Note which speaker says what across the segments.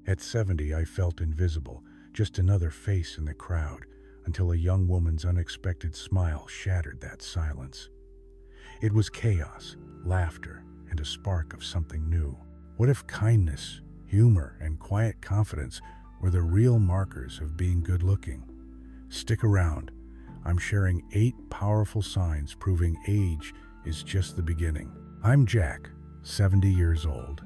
Speaker 1: At 70, I felt invisible, just another face in the crowd, until a young woman's unexpected smile shattered that silence. It was chaos, laughter, and a spark of something new. What if kindness, humor, and quiet confidence were the real markers of being good-looking? Stick around. I'm sharing 8 powerful signs proving age is just the beginning. I'm Jack, 70 years old,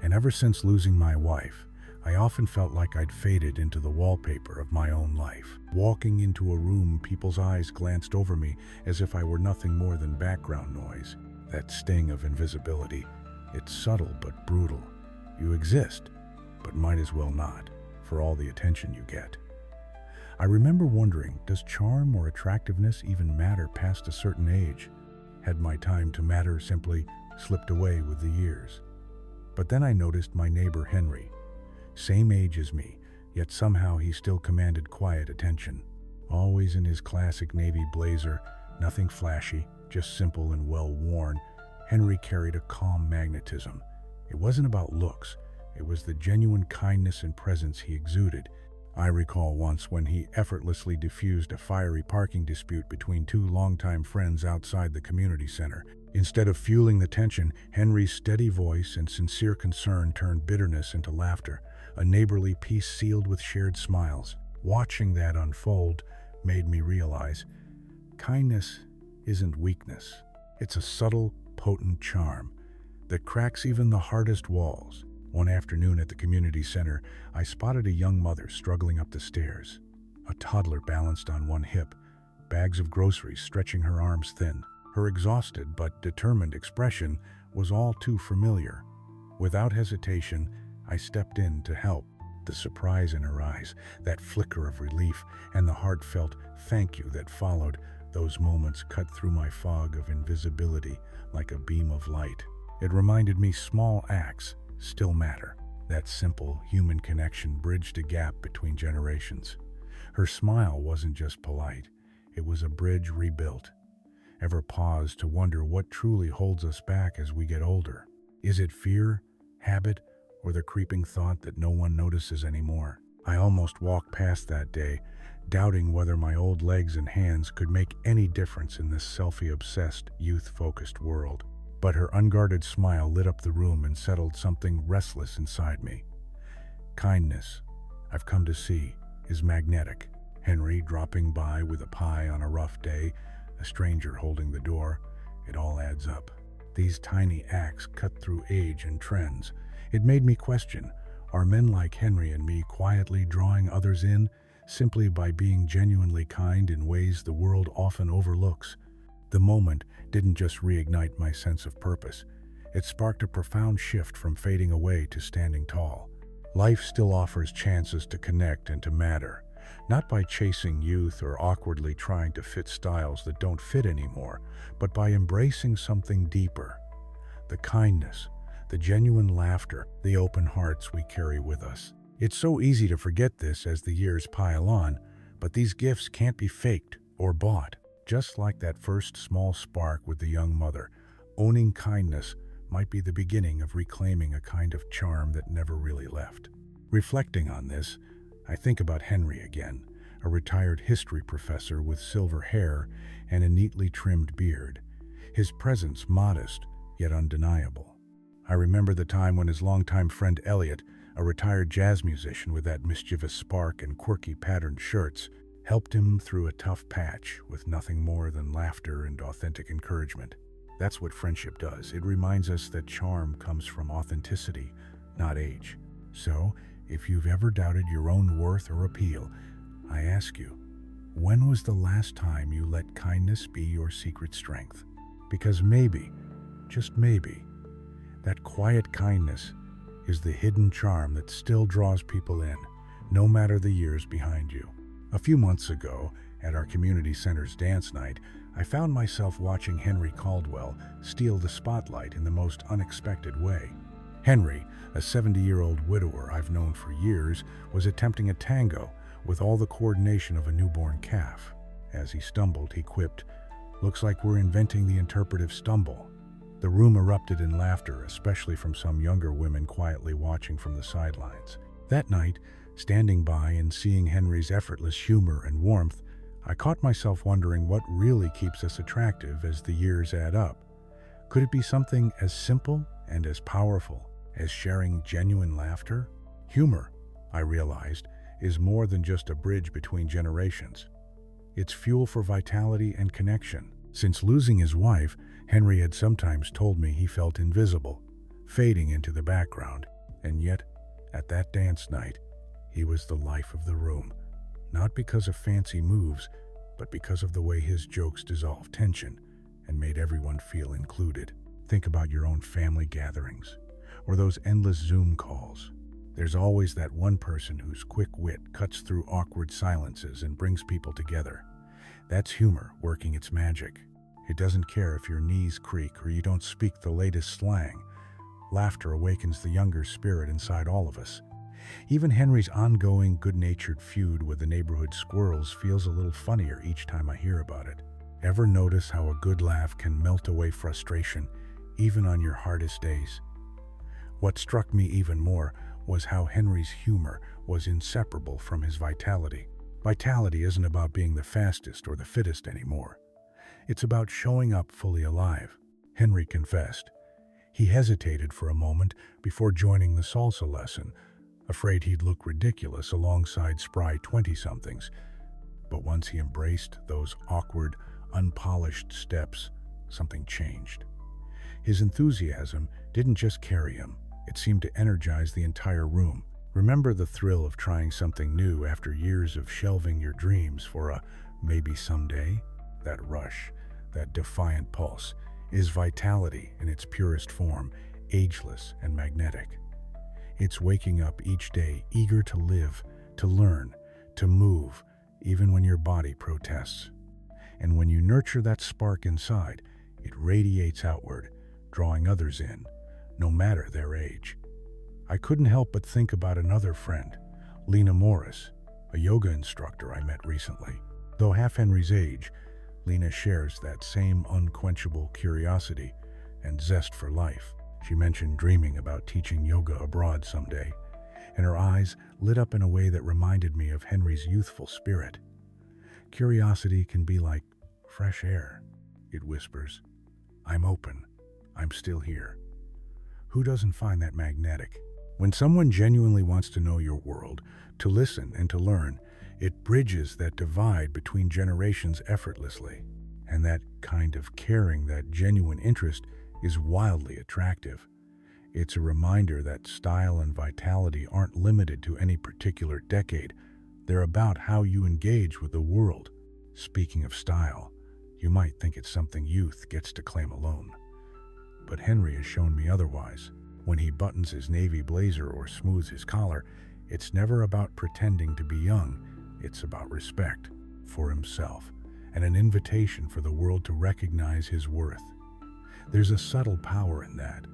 Speaker 1: and ever since losing my wife, I often felt like I'd faded into the wallpaper of my own life. Walking into a room, people's eyes glanced over me as if I were nothing more than background noise. That sting of invisibility. It's subtle but brutal. You exist, but might as well not, for all the attention you get. I remember wondering, does charm or attractiveness even matter past a certain age? Had my time to matter simply slipped away with the years? But then I noticed my neighbor Henry. Same age as me, yet somehow he still commanded quiet attention. Always in his classic navy blazer, nothing flashy, just simple and well-worn, Henry carried a calm magnetism. It wasn't about looks, it was the genuine kindness and presence he exuded. I recall once when he effortlessly diffused a fiery parking dispute between 2 longtime friends outside the community center. Instead of fueling the tension, Henry's steady voice and sincere concern turned bitterness into laughter, a neighborly peace sealed with shared smiles. Watching that unfold made me realize kindness isn't weakness. It's a subtle, potent charm that cracks even the hardest walls. One afternoon at the community center, I spotted a young mother struggling up the stairs. A toddler balanced on one hip, bags of groceries stretching her arms thin. Her exhausted but determined expression was all too familiar. Without hesitation, I stepped in to help. The surprise in her eyes, that flicker of relief, and the heartfelt thank you that followed, those moments cut through my fog of invisibility like a beam of light. It reminded me small acts still matter. That simple human connection bridged a gap between generations. Her smile wasn't just polite, it was a bridge rebuilt. Ever pause to wonder what truly holds us back as we get older? Is it fear, habit, or the creeping thought that no one notices anymore? I almost walked past that day, doubting whether my old legs and hands could make any difference in this selfie-obsessed, youth-focused world. But her unguarded smile lit up the room and settled something restless inside me. Kindness, I've come to see, is magnetic. Henry dropping by with a pie on a rough day, a stranger holding the door, it all adds up. These tiny acts cut through age and trends. It made me question, are men like Henry and me quietly drawing others in, simply by being genuinely kind in ways the world often overlooks? The moment didn't just reignite my sense of purpose. It sparked a profound shift from fading away to standing tall. Life still offers chances to connect and to matter, not by chasing youth or awkwardly trying to fit styles that don't fit anymore, but by embracing something deeper. The kindness, the genuine laughter, the open hearts we carry with us. It's so easy to forget this as the years pile on, but these gifts can't be faked or bought. Just like that first small spark with the young mother, owning kindness might be the beginning of reclaiming a kind of charm that never really left. Reflecting on this, I think about Henry again, a retired history professor with silver hair and a neatly trimmed beard. His presence modest, yet undeniable. I remember the time when his longtime friend Elliot, a retired jazz musician with that mischievous spark and quirky patterned shirts, helped him through a tough patch with nothing more than laughter and authentic encouragement. That's what friendship does. It reminds us that charm comes from authenticity, not age. So, if you've ever doubted your own worth or appeal, I ask you, when was the last time you let kindness be your secret strength? Because maybe, just maybe, that quiet kindness is the hidden charm that still draws people in, no matter the years behind you. A few months ago, at our community center's dance night, I found myself watching Henry Caldwell steal the spotlight in the most unexpected way. Henry, a 70-year-old widower I've known for years, was attempting a tango with all the coordination of a newborn calf. As he stumbled, he quipped, "Looks like we're inventing the interpretive stumble." The room erupted in laughter, especially from some younger women quietly watching from the sidelines. That night, standing by and seeing Henry's effortless humor and warmth, I caught myself wondering what really keeps us attractive as the years add up. Could it be something as simple and as powerful as sharing genuine laughter? Humor, I realized, is more than just a bridge between generations. It's fuel for vitality and connection. Since losing his wife, Henry had sometimes told me he felt invisible, fading into the background, and yet, at that dance night, he was the life of the room, not because of fancy moves, but because of the way his jokes dissolved tension and made everyone feel included. Think about your own family gatherings, or those endless Zoom calls. There's always that one person whose quick wit cuts through awkward silences and brings people together. That's humor working its magic. It doesn't care if your knees creak or you don't speak the latest slang. Laughter awakens the younger spirit inside all of us. Even Henry's ongoing, good-natured feud with the neighborhood squirrels feels a little funnier each time I hear about it. Ever notice how a good laugh can melt away frustration, even on your hardest days? What struck me even more was how Henry's humor was inseparable from his vitality. Vitality isn't about being the fastest or the fittest anymore. It's about showing up fully alive. Henry confessed. He hesitated for a moment before joining the salsa lesson, afraid he'd look ridiculous alongside spry 20-somethings. But once he embraced those awkward, unpolished steps, something changed. His enthusiasm didn't just carry him, it seemed to energize the entire room. Remember the thrill of trying something new after years of shelving your dreams for a maybe someday? That rush, that defiant pulse, is vitality in its purest form, ageless and magnetic. It's waking up each day eager to live, to learn, to move, even when your body protests. And when you nurture that spark inside, it radiates outward, drawing others in, no matter their age. I couldn't help but think about another friend, Lena Morris, a yoga instructor I met recently. Though half Henry's age, Lena shares that same unquenchable curiosity and zest for life. She mentioned dreaming about teaching yoga abroad someday, and her eyes lit up in a way that reminded me of Henry's youthful spirit. Curiosity can be like fresh air, it whispers. I'm open. I'm still here. Who doesn't find that magnetic? When someone genuinely wants to know your world, to listen and to learn, it bridges that divide between generations effortlessly. And that kind of caring, that genuine interest, is wildly attractive. It's a reminder that style and vitality aren't limited to any particular decade. They're about how you engage with the world. Speaking of style, you might think it's something youth gets to claim alone. But Henry has shown me otherwise. When he buttons his navy blazer or smooths his collar, it's never about pretending to be young. It's about respect for himself and an invitation for the world to recognize his worth. There's a subtle power in that,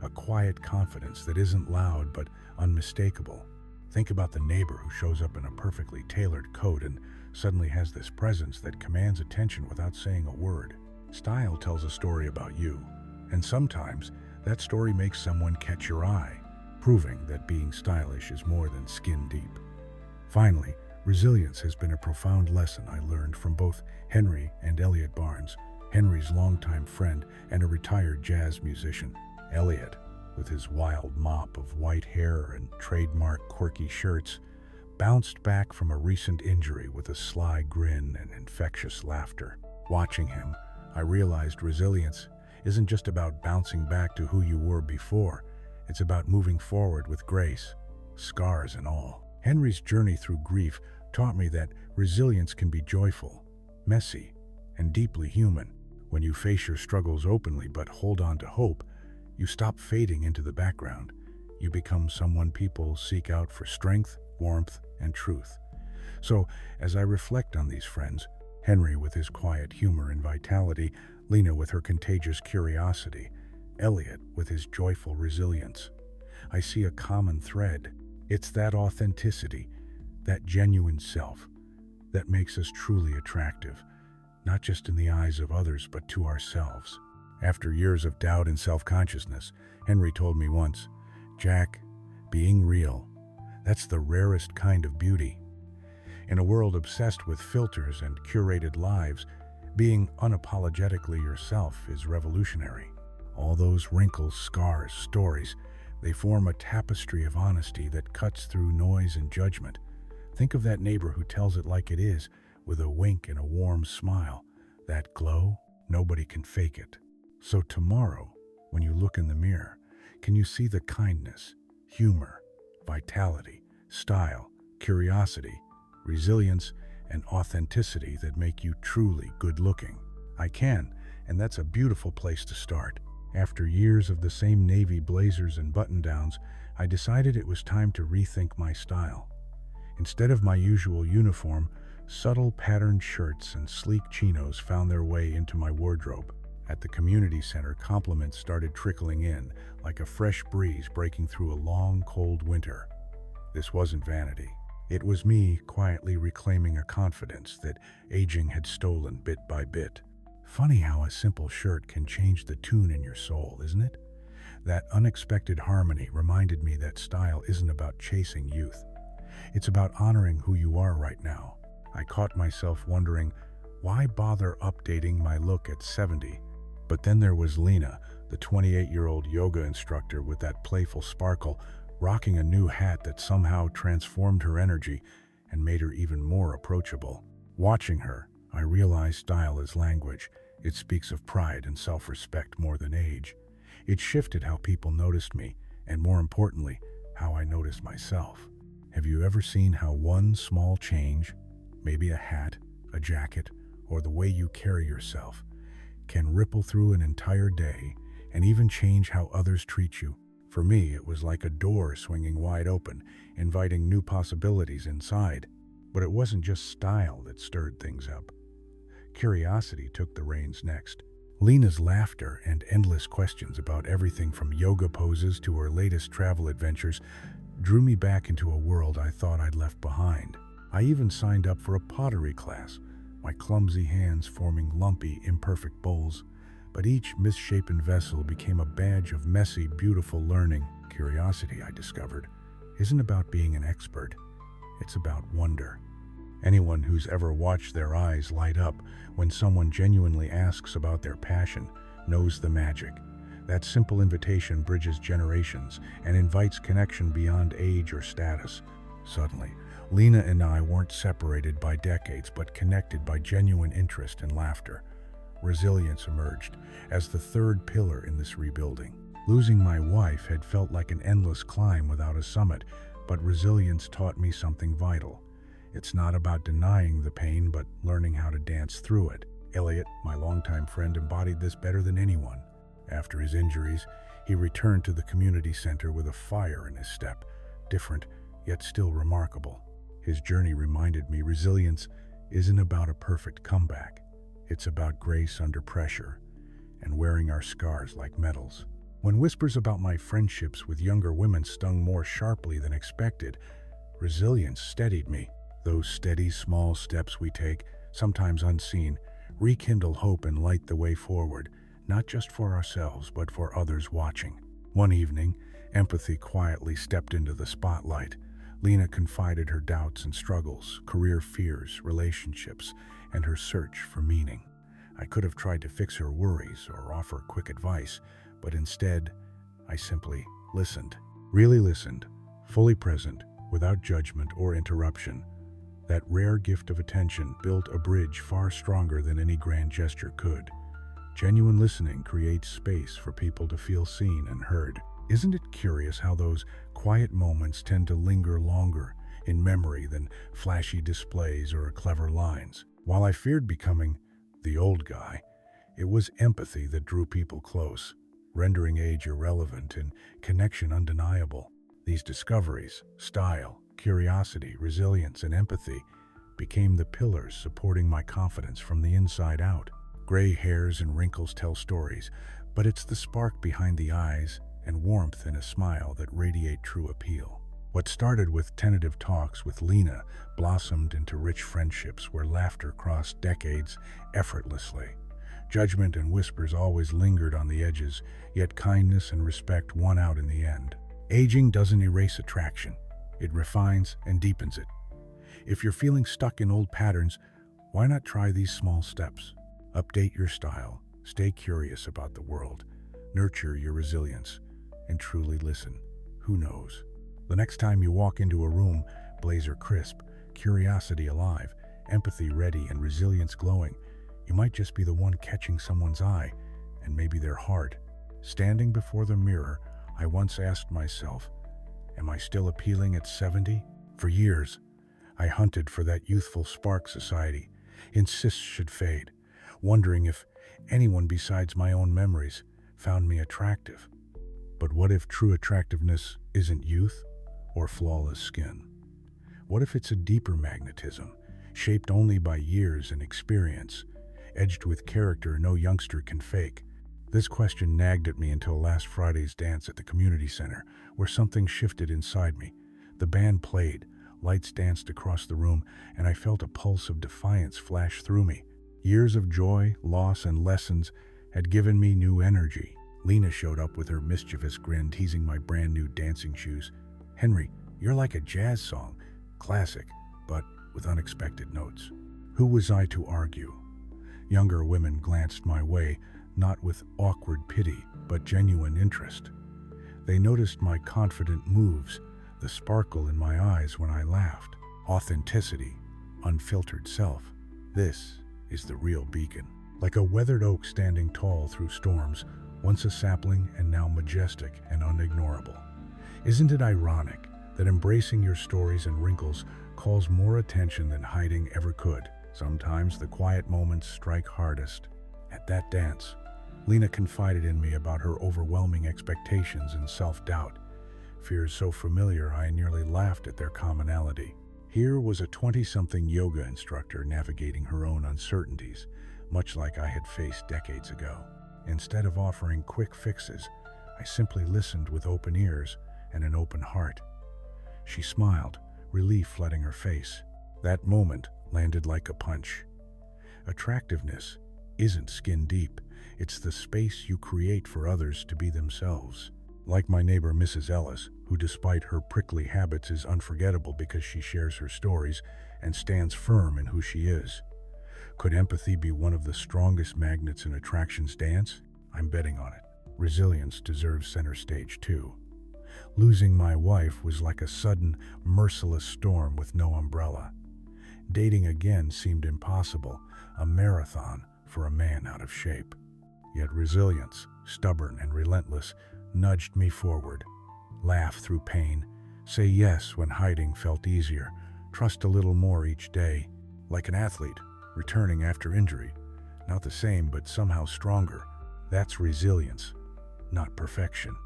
Speaker 1: a quiet confidence that isn't loud but unmistakable. Think about the neighbor who shows up in a perfectly tailored coat and suddenly has this presence that commands attention without saying a word. Style tells a story about you, and sometimes that story makes someone catch your eye, proving that being stylish is more than skin deep. Finally, resilience has been a profound lesson I learned from both Henry and Elliot Barnes, Henry's longtime friend and a retired jazz musician. Elliot, with his wild mop of white hair and trademark quirky shirts, bounced back from a recent injury with a sly grin and infectious laughter. Watching him, I realized resilience isn't just about bouncing back to who you were before. It's about moving forward with grace, scars and all. Henry's journey through grief taught me that resilience can be joyful, messy, and deeply human. When you face your struggles openly but hold on to hope, you stop fading into the background. You become someone people seek out for strength, warmth, and truth. So, as I reflect on these friends, Henry with his quiet humor and vitality, Lena with her contagious curiosity, Elliot with his joyful resilience, I see a common thread. It's that authenticity, that genuine self, that makes us truly attractive, not just in the eyes of others, but to ourselves. After years of doubt and self-consciousness, Henry told me once, "Jack, being real, That's the rarest kind of beauty. In a world obsessed with filters and curated lives, being unapologetically yourself is revolutionary. All those wrinkles, scars, stories, they form a tapestry of honesty that cuts through noise and judgment. Think of that neighbor who tells it like it is, with a wink and a warm smile. That glow, nobody can fake it. So tomorrow, when you look in the mirror, can you see the kindness, humor, vitality, style, curiosity, resilience, and authenticity that make you truly good-looking? I can, and that's a beautiful place to start. After years of the same navy blazers and button-downs, I decided it was time to rethink my style. Instead of my usual uniform, subtle patterned shirts and sleek chinos found their way into my wardrobe. At the community center, compliments started trickling in, like a fresh breeze breaking through a long, cold winter. This wasn't vanity. It was me quietly reclaiming a confidence that aging had stolen bit by bit. Funny how a simple shirt can change the tune in your soul, isn't it? That unexpected harmony reminded me that style isn't about chasing youth. It's about honoring who you are right now. I caught myself wondering, why bother updating my look at 70? But then there was Lena, the 28-year-old yoga instructor with that playful sparkle, rocking a new hat that somehow transformed her energy and made her even more approachable. Watching her, I realized style is language. It speaks of pride and self-respect more than age. It shifted how people noticed me, and more importantly, how I noticed myself. Have you ever seen how one small change, maybe a hat, a jacket, or the way you carry yourself, can ripple through an entire day and even change how others treat you? For me, it was like a door swinging wide open, inviting new possibilities inside. But it wasn't just style that stirred things up. Curiosity took the reins next. Lena's laughter and endless questions about everything from yoga poses to her latest travel adventures drew me back into a world I thought I'd left behind. I even signed up for a pottery class, my clumsy hands forming lumpy, imperfect bowls. But each misshapen vessel became a badge of messy, beautiful learning. Curiosity, I discovered, isn't about being an expert. It's about wonder. Anyone who's ever watched their eyes light up when someone genuinely asks about their passion knows the magic. That simple invitation bridges generations and invites connection beyond age or status. Suddenly, Lena and I weren't separated by decades, but connected by genuine interest and laughter. Resilience emerged as the third pillar in this rebuilding. Losing my wife had felt like an endless climb without a summit, but resilience taught me something vital. It's not about denying the pain, but learning how to dance through it. Elliot, my longtime friend, embodied this better than anyone. After his injuries, he returned to the community center with a fire in his step, different, yet still remarkable. His journey reminded me resilience isn't about a perfect comeback. It's about grace under pressure and wearing our scars like medals. When whispers about my friendships with younger women stung more sharply than expected, resilience steadied me. Those steady, small steps we take, sometimes unseen, rekindle hope and light the way forward, not just for ourselves, but for others watching. One evening, empathy quietly stepped into the spotlight. Lena confided her doubts and struggles, career fears, relationships, and her search for meaning. I could have tried to fix her worries or offer quick advice, but instead, I simply listened. Really listened, fully present, without judgment or interruption. That rare gift of attention built a bridge far stronger than any grand gesture could. Genuine listening creates space for people to feel seen and heard. Isn't it curious how those quiet moments tend to linger longer in memory than flashy displays or clever lines? While I feared becoming the old guy, it was empathy that drew people close, rendering age irrelevant and connection undeniable. These discoveries, style, curiosity, resilience, and empathy, became the pillars supporting my confidence from the inside out. Gray hairs and wrinkles tell stories, but it's the spark behind the eyes and warmth in a smile that radiate true appeal. What started with tentative talks with Lena blossomed into rich friendships where laughter crossed decades effortlessly. Judgment and whispers always lingered on the edges, yet kindness and respect won out in the end. Aging doesn't erase attraction. It refines and deepens it. If you're feeling stuck in old patterns, why not try these small steps? Update your style, stay curious about the world, nurture your resilience, and truly listen. Who knows? The next time you walk into a room, blazer crisp, curiosity alive, empathy ready, and resilience glowing, you might just be the one catching someone's eye, and maybe their heart. Standing before the mirror, I once asked myself, am I still appealing at 70? For years, I hunted for that youthful spark society insists should fade, wondering if anyone besides my own memories found me attractive. But what if true attractiveness isn't youth or flawless skin? What if it's a deeper magnetism, shaped only by years and experience, edged with character no youngster can fake? This question nagged at me until last Friday's dance at the community center, where something shifted inside me. The band played, lights danced across the room, and I felt a pulse of defiance flash through me. Years of joy, loss, and lessons had given me new energy. Lena showed up with her mischievous grin, teasing my brand new dancing shoes. "Henry, you're like a jazz song, classic, but with unexpected notes." Who was I to argue? Younger women glanced my way, not with awkward pity, but genuine interest. They noticed my confident moves, the sparkle in my eyes when I laughed. Authenticity, unfiltered self. This is the real beacon. Like a weathered oak standing tall through storms, once a sapling and now majestic and unignorable. Isn't it ironic that embracing your stories and wrinkles calls more attention than hiding ever could? Sometimes the quiet moments strike hardest. At that dance, Lena confided in me about her overwhelming expectations and self-doubt. Fears so familiar I nearly laughed at their commonality. Here was a 20-something yoga instructor navigating her own uncertainties, much like I had faced decades ago. Instead of offering quick fixes, I simply listened with open ears and an open heart. She smiled, relief flooding her face. That moment landed like a punch. Attractiveness isn't skin deep. It's the space you create for others to be themselves. Like my neighbor Mrs. Ellis, who despite her prickly habits is unforgettable because she shares her stories and stands firm in who she is. Could empathy be one of the strongest magnets in attraction's dance? I'm betting on it. Resilience deserves center stage too. Losing my wife was like a sudden, merciless storm with no umbrella. Dating again seemed impossible, a marathon for a man out of shape. Yet resilience, stubborn and relentless, nudged me forward. Laugh through pain, say yes when hiding felt easier, trust a little more each day. Like an athlete, returning after injury. Not the same, but somehow stronger. That's resilience, not perfection,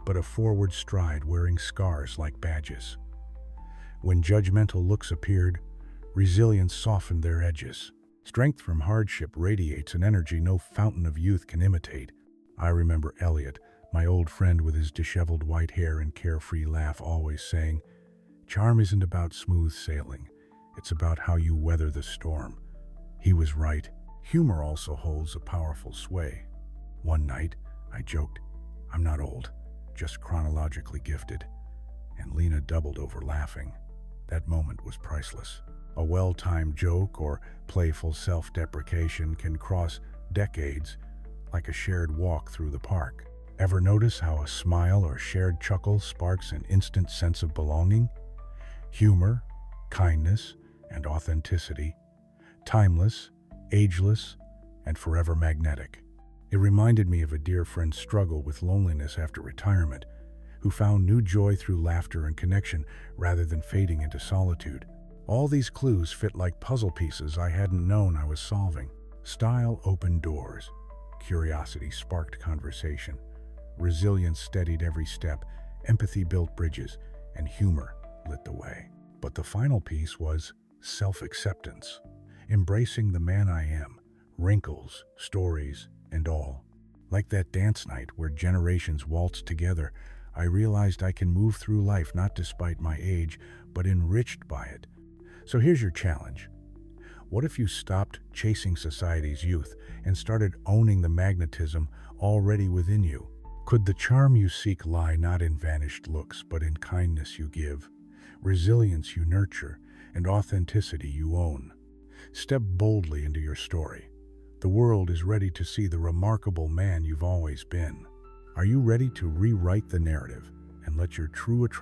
Speaker 1: but a forward stride wearing scars like badges. When judgmental looks appeared, resilience softened their edges. Strength from hardship radiates an energy no fountain of youth can imitate. I remember Elliot, my old friend with his disheveled white hair and carefree laugh, always saying, "Charm isn't about smooth sailing, it's about how you weather the storm." He was right. Humor also holds a powerful sway. One night, I joked, "I'm not old, just chronologically gifted," and Lena doubled over laughing. That moment was priceless. A well-timed joke or playful self-deprecation can cross decades like a shared walk through the park. Ever notice how a smile or shared chuckle sparks an instant sense of belonging? Humor, kindness, and authenticity, timeless, ageless, and forever magnetic. It reminded me of a dear friend's struggle with loneliness after retirement, who found new joy through laughter and connection rather than fading into solitude. All these clues fit like puzzle pieces I hadn't known I was solving. Style opened doors. Curiosity sparked conversation. Resilience steadied every step. Empathy built bridges. And humor lit the way. But the final piece was self-acceptance. Embracing the man I am. Wrinkles, stories, and all. Like that dance night where generations waltzed together, I realized I can move through life not despite my age, but enriched by it. So here's your challenge. What if you stopped chasing society's youth and started owning the magnetism already within you? Could the charm you seek lie not in vanished looks, but in kindness you give, resilience you nurture, and authenticity you own. Step boldly into your story. The world is ready to see the remarkable man you've always been. Are you ready to rewrite the narrative and let your true attraction